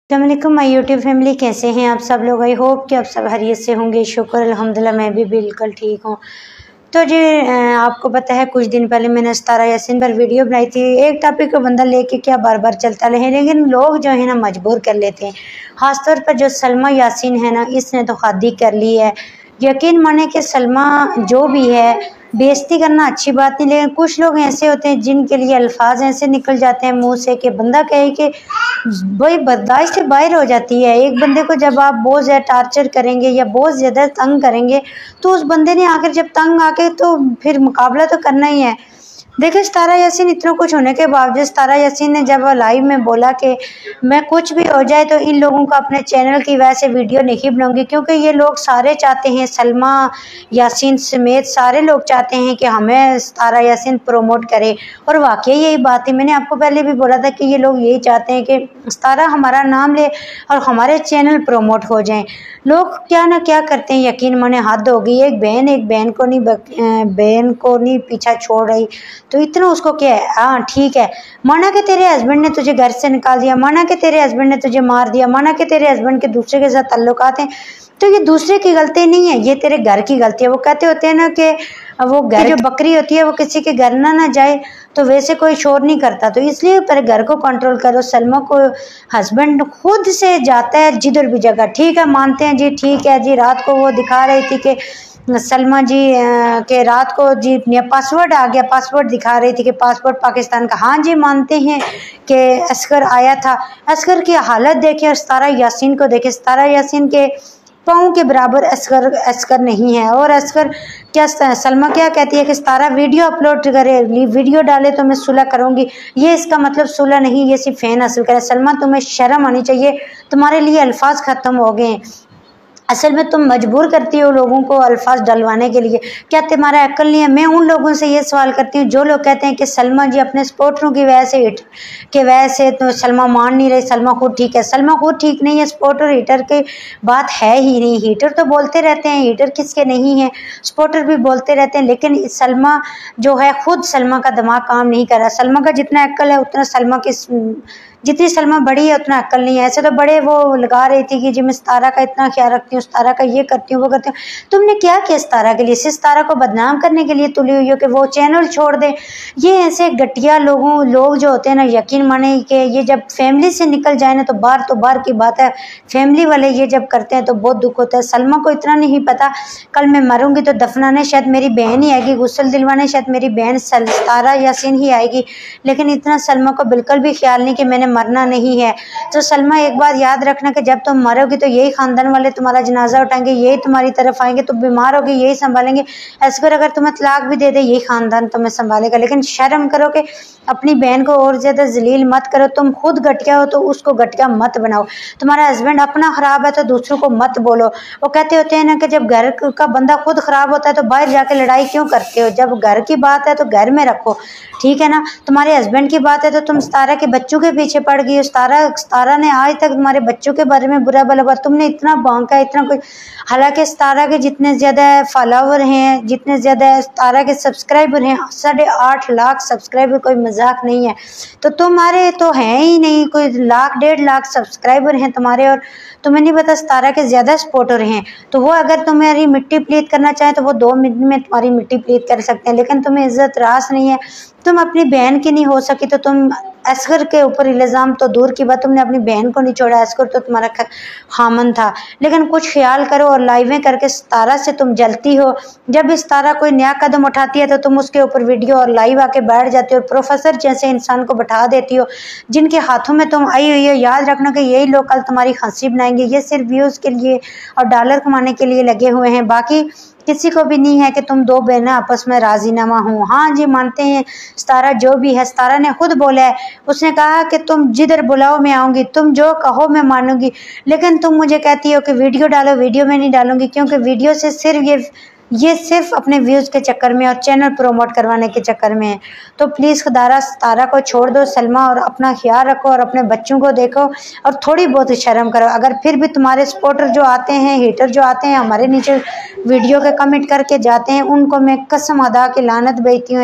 अस्सलामुअलैकुम my YouTube family, कैसे हैं आप सब लोग। आई होप कि आप सब खैरियत से होंगे। शुक्र अल्हम्दुलिल्लाह, मैं भी बिल्कुल ठीक हूँ। तो जी आपको पता है कुछ दिन पहले मैंने सितारा यासीन पर वीडियो बनाई थी। एक टॉपिक को बंदा लेके क्या बार बार चलता रहे, लेकिन लोग जो है ना मजबूर कर लेते हैं। ख़ासतौर पर जो सलमा यासीन है ना, इसने तो शादी कर ली है। यकीन माने कि सलमा जो भी है, बेइज्जती करना अच्छी बात नहीं, लेकिन कुछ लोग ऐसे होते हैं जिनके लिए अल्फाज ऐसे निकल जाते हैं मुंह से कि बंदा कहे कि वही बर्दाश्त से बाहर हो जाती है। एक बंदे को जब आप बहुत ज़्यादा टार्चर करेंगे या बहुत ज़्यादा तंग करेंगे तो उस बंदे ने आकर जब तंग आके तो फिर मुकाबला तो करना ही है। देखिए सितारा यासीन इतना कुछ होने के बावजूद सितारा यासीन ने जब लाइव में बोला कि मैं कुछ भी हो जाए तो इन लोगों को अपने चैनल की वजह से वीडियो नहीं बनाऊंगी, क्योंकि ये लोग सारे चाहते हैं, सलमा यासीन समेत सारे लोग चाहते हैं कि हमें सितारा यासीन प्रमोट करे। और वाकई यही बात है, मैंने आपको पहले भी बोला था कि ये लोग यही चाहते हैं कि सितारा हमारा नाम ले और हमारे चैनल प्रमोट हो जाएं। लोग क्या ना क्या करते हैं, यकीन माने हद हो गई। एक बहन को नहीं पीछा छोड़ रही तो इतना उसको क्या है। हाँ ठीक है, माना कि तेरे हस्बैंड ने तुझे घर से निकाल दिया, माना कि तेरे हस्बैंड ने तुझे मार दिया, माना कि तेरे हस्बैंड के दूसरे के साथ ताल्लुकात हैं, तो ये दूसरे की गलती नहीं है, ये तेरे घर की गलती है। वो कहते होते हैं ना कि वो घर जो बकरी होती है वो किसी के घर ना जाए तो वैसे कोई शोर नहीं करता, तो इसलिए पर घर को कंट्रोल करो। सलमा को हस्बैंड खुद से जाता है जिधर भी जगह, ठीक है मानते हैं जी, ठीक है जी। रात को वो दिखा रही थी कि सलमा जी के रात को जी पासवर्ड आ गया, पासवर्ड दिखा रही थी कि पासवर्ड पाकिस्तान का। हाँ जी मानते हैं कि असगर आया था। असगर की हालत देखे और सितारा यासीन को देखे, सितारा यासीन के पाँव के बराबर असगर नहीं है। और असगर क्या, सलमा क्या कहती है कि सितारा वीडियो अपलोड करे, वीडियो डाले तो मैं सुलह करूंगी। ये इसका मतलब सुलह नहीं, ये सिर्फ फैन हासिल करे। सलमा तुम्हें शर्म आनी चाहिए, तुम्हारे लिए अल्फाज खत्म हो गए। असल में तुम मजबूर करती हो लोगों को अल्फाज डलवाने के लिए, क्या तुम्हारा अक्ल नहीं है। मैं उन लोगों से ये सवाल करती हूँ जो लोग कहते हैं कि सलमा जी अपने सपोर्टरों की वजह से तो सलमा मान नहीं रही, सलमा खुद ठीक है। सलमा खुद ठीक नहीं है, सपोर्टर हीटर की बात है ही नहीं। हीटर तो बोलते रहते हैं, हीटर किसके नहीं है, सपोर्टर भी बोलते रहते हैं, लेकिन सलमा जो है खुद सलमा का दिमाग काम नहीं कर रहा। सलमा का जितना अक्ल है उतना सलमा की, जितनी सलमा बड़ी है उतना अक्ल नहीं है। ऐसे तो बड़े वो लगा रही थी कि जी मैं सितारा का इतना ख्याल रखती हूँ, सितारा का ये करती हूँ वो करती हूँ। तुमने क्या किया सितारा के लिए? सिर्फ सितारा को बदनाम करने के लिए तुली हुई हो कि वो चैनल छोड़ दे। ये ऐसे घटिया लोग जो होते हैं ना, यकीन माने कि ये जब फैमिली से निकल जाए ना तो बार की बात है। फैमिली वाले ये जब करते हैं तो बहुत दुख होता है। सलमा को इतना नहीं पता कल मैं मरूंगी तो दफनाने शायद मेरी बहन ही आएगी, गुस्ल दिलवाने शायद मेरी बहन सितारा यासीन ही आएगी, लेकिन इतना सलमा को बिल्कुल भी ख्याल नहीं कि मैंने मरना नहीं है। तो सलमा एक बात याद रखना कि जब तुम मरोगी तो यही खानदान वाले तुम्हारा जनाजा उठाएंगे, यही तुम्हारी तरफ आएंगे, तुम बीमार होगी यही संभालेंगे। असगर अगर तुम्हें तलाक भी दे दे यही खानदान तुम्हें संभालेगा। लेकिन शर्म करो कि अपनी बहन को और ज्यादा जलील मत करो। तुम खुद घटिया हो तो उसको घटिया मत बनाओ। तुम्हारा हस्बैंड अपना खराब है तो दूसरों को मत बोलो। वो कहते होते हैं ना कि जब घर का बंदा खुद खराब होता है तो बाहर जाके लड़ाई क्यों करते हो। जब घर की बात है तो घर में रखो, ठीक है ना। तुम्हारे हस्बैंड की बात है तो तुम सितारा के बच्चों के पीछे पड़ गई हो। सितारा ने आज तक तुम्हारे बच्चों के बारे में बुरा भला तुमने इतना बांका, इतना कुछ। हालांकि सितारा के जितने ज्यादा फॉलोवर हैं, जितने ज्यादा सितारा के सब्सक्राइबर हैं, 8.5 लाख सब्सक्राइबर कोई मजाक नहीं है। तो तुम्हारे तो हैं ही नहीं, कोई 1.5 लाख सब्सक्राइबर हैं तुम्हारे, और तुम्हें नहीं पता सितारा के ज्यादा सपोर्टर हैं। तो वो अगर तुम्हारी मिट्टी प्लीत करना चाहें तो वो 2 मिनट में तुम्हारी मिट्टी प्लीत कर सकते हैं, लेकिन तुम्हें इज्जत रास नहीं है। तुम अपनी बहन की नहीं हो सकी तो तुम असगर के ऊपर इल्ज़ाम तो दूर की बात, तुमने अपनी बहन को नहीं छोड़ा। असगर तो तुम्हारा खामन था। लेकिन कुछ ख्याल करो और लाइवें करके सितारा से तुम जलती हो। जब सितारा कोई नया कदम उठाती है तो तुम उसके ऊपर वीडियो और लाइव आके बैठ जाती हो और प्रोफेसर जैसे इंसान को बैठा देती हो जिनके हाथों में तुम आई हुई हो। याद रखना कि यही लोग कल तुम्हारी हंसी बनाएंगे। ये सिर्फ व्यूज़ के लिए और डॉलर कमाने के लिए लगे हुए हैं, बाकी किसी को भी नहीं है कि तुम 2 बहनें आपस में राजीनामा हो। हाँ जी मानते हैं सितारा जो भी है, सितारा ने खुद बोला है, उसने कहा कि तुम जिधर बुलाओ मैं आऊँगी, तुम जो कहो मैं मानूंगी। लेकिन तुम मुझे कहती हो कि वीडियो डालो, वीडियो में नहीं डालूंगी, क्योंकि वीडियो से सिर्फ ये सिर्फ अपने व्यूज़ के चक्कर में और चैनल प्रमोट करवाने के चक्कर में है। तो प्लीज़ खुदारा सितारा को छोड़ दो सलमा, और अपना ख्याल रखो और अपने बच्चों को देखो और थोड़ी बहुत शर्म करो। अगर फिर भी तुम्हारे सपोर्टर जो आते हैं, हेटर जो आते हैं, हमारे नीचे वीडियो के कमेंट करके जाते हैं, उनको मैं कसम अदा की लानत भेजती हूँ।